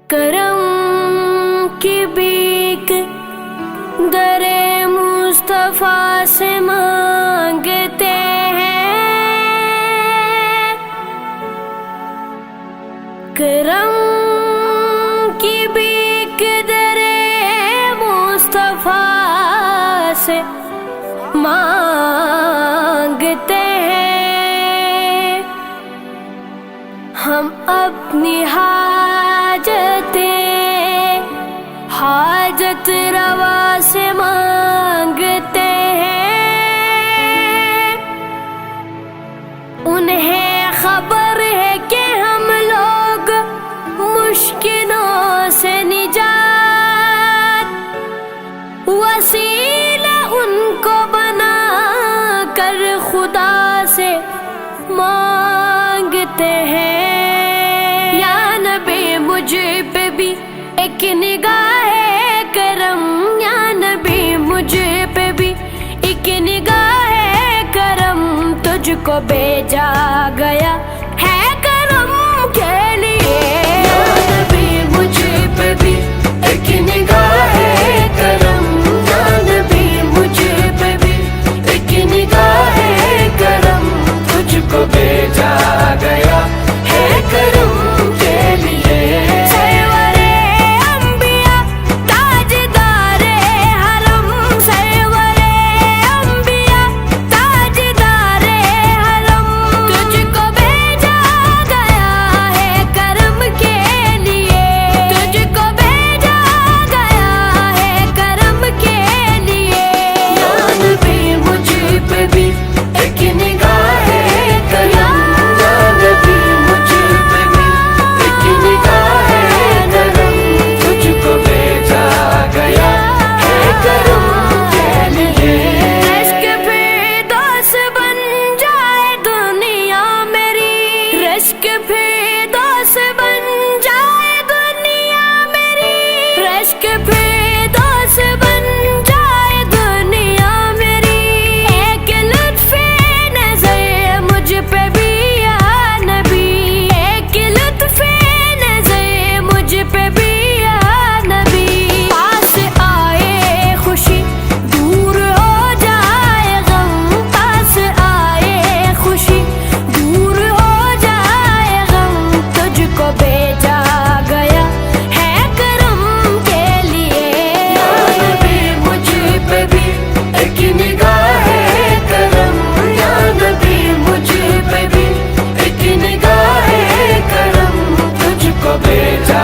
کرم کی بیک درے مصطفیٰ سے مانگتے ہیں، کرم کی بیک درے مصطفیٰ سے مانگتے ہیں، ہم اپنی حاجت روا سے مانگتے ہیں، انہیں خبر ہے کہ ہم لوگ مشکلوں سے نجات وسیلہ ان کو بنا کر خدا سے مانگتے ہیں۔ یا نبی مجھ پہ بھی ایک نگاہ کرم، یا نبی مجھ پہ بھی ایک نگاہ کرم، تجھ کو بھیجا گیا ہے کرم کے لیے۔ یا نبی مجھ پہ بھی ایک نگاہ کرم، یا نبی مجھ پہ بھی ایک نگاہ کرم، تجھ کو بھیجا گیا ہے کرم کے لیے۔ بھیجا